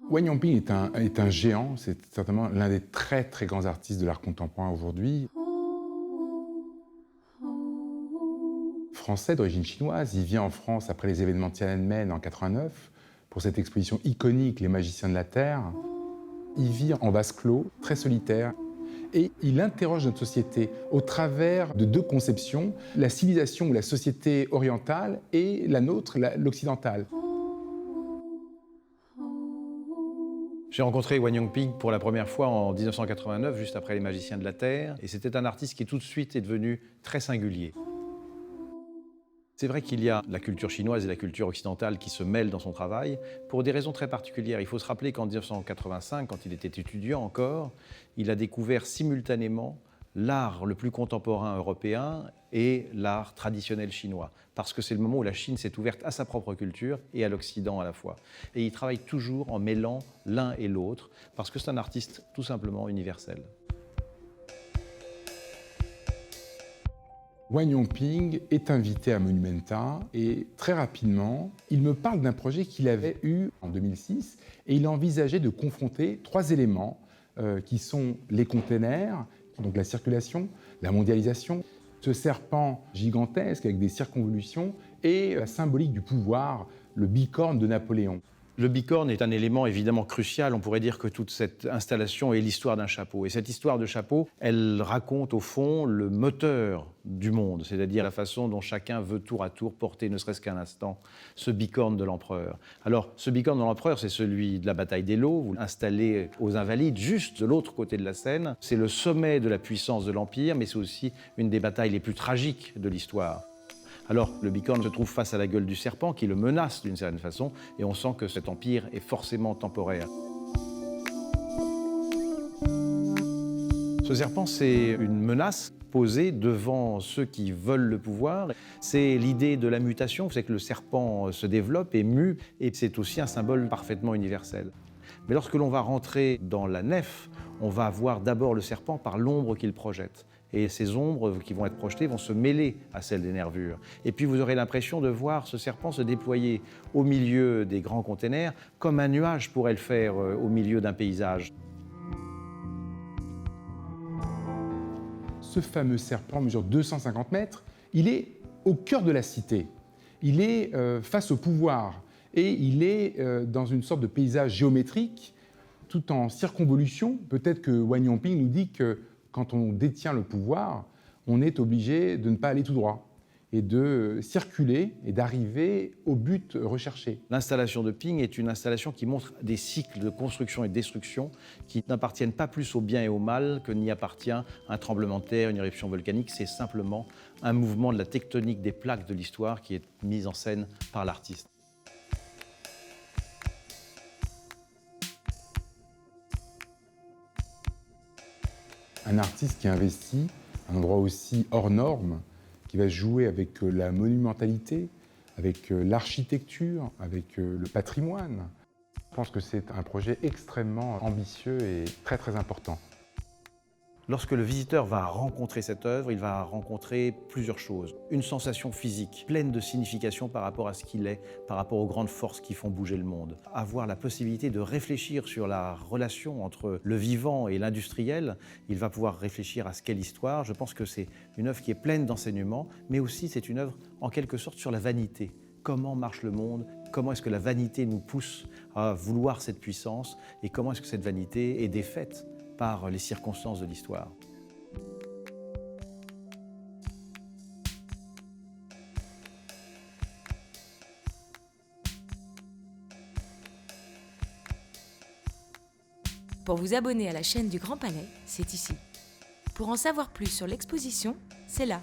Wang Yongping est un géant, c'est certainement l'un des très très grands artistes de l'art contemporain aujourd'hui. Français d'origine chinoise, il vient en France après les événements de Tiananmen en 89 pour cette exposition iconique Les Magiciens de la Terre. Il vit en vase clos, très solitaire, et il interroge notre société au travers de deux conceptions, la civilisation ou la société orientale et la nôtre, l'occidentale. J'ai rencontré Wang Yongping pour la première fois en 1989, juste après Les Magiciens de la Terre, et c'était un artiste qui tout de suite est devenu très singulier. C'est vrai qu'il y a la culture chinoise et la culture occidentale qui se mêlent dans son travail pour des raisons très particulières. Il faut se rappeler qu'en 1985, quand il était étudiant encore, il a découvert simultanément l'art le plus contemporain européen et l'art traditionnel chinois, parce que c'est le moment où la Chine s'est ouverte à sa propre culture et à l'Occident à la fois. Et il travaille toujours en mêlant l'un et l'autre, parce que c'est un artiste tout simplement universel. Wang Yongping est invité à Monumenta et très rapidement, il me parle d'un projet qu'il avait eu en 2006 et il envisageait de confronter trois éléments qui sont les containers, donc la circulation, la mondialisation, ce serpent gigantesque avec des circonvolutions et la symbolique du pouvoir, le bicorne de Napoléon. Le bicorne est un élément évidemment crucial. On pourrait dire que toute cette installation est l'histoire d'un chapeau. Et cette histoire de chapeau, elle raconte au fond le moteur du monde, c'est-à-dire la façon dont chacun veut tour à tour porter, ne serait-ce qu'un instant, ce bicorne de l'empereur. Alors, ce bicorne de l'empereur, c'est celui de la bataille d'Eylau, installé aux Invalides, juste de l'autre côté de la Seine. C'est le sommet de la puissance de l'Empire, mais c'est aussi une des batailles les plus tragiques de l'histoire. Alors, le bicorne se trouve face à la gueule du serpent qui le menace d'une certaine façon, et on sent que cet empire est forcément temporaire. Ce serpent, c'est une menace posée devant ceux qui veulent le pouvoir. C'est l'idée de la mutation, c'est que le serpent se développe et mue, et c'est aussi un symbole parfaitement universel. Mais lorsque l'on va rentrer dans la nef, on va voir d'abord le serpent par l'ombre qu'il projette. Et ces ombres qui vont être projetées vont se mêler à celles des nervures. Et puis vous aurez l'impression de voir ce serpent se déployer au milieu des grands containers, comme un nuage pourrait le faire au milieu d'un paysage. Ce fameux serpent mesure 250 mètres, il est au cœur de la cité. Il est face au pouvoir et il est dans une sorte de paysage géométrique, tout en circonvolution. Peut-être que Wang Yongping nous dit que quand on détient le pouvoir, on est obligé de ne pas aller tout droit et de circuler et d'arriver au but recherché. L'installation de Ping est une installation qui montre des cycles de construction et de destruction qui n'appartiennent pas plus au bien et au mal que n'y appartient un tremblement de terre, une éruption volcanique. C'est simplement un mouvement de la tectonique des plaques de l'histoire qui est mise en scène par l'artiste. Un artiste qui investit à un endroit aussi hors norme, qui va jouer avec la monumentalité, avec l'architecture, avec le patrimoine. Je pense que c'est un projet extrêmement ambitieux et très très important. Lorsque le visiteur va rencontrer cette œuvre, il va rencontrer plusieurs choses. Une sensation physique, pleine de signification par rapport à ce qu'il est, par rapport aux grandes forces qui font bouger le monde. Avoir la possibilité de réfléchir sur la relation entre le vivant et l'industriel, il va pouvoir réfléchir à ce qu'est l'histoire. Je pense que c'est une œuvre qui est pleine d'enseignements, mais aussi c'est une œuvre en quelque sorte sur la vanité. Comment marche le monde? Comment est-ce que la vanité nous pousse à vouloir cette puissance? Et comment est-ce que cette vanité est défaite par les circonstances de l'histoire. Pour vous abonner à la chaîne du Grand Palais, c'est ici. Pour en savoir plus sur l'exposition, c'est là.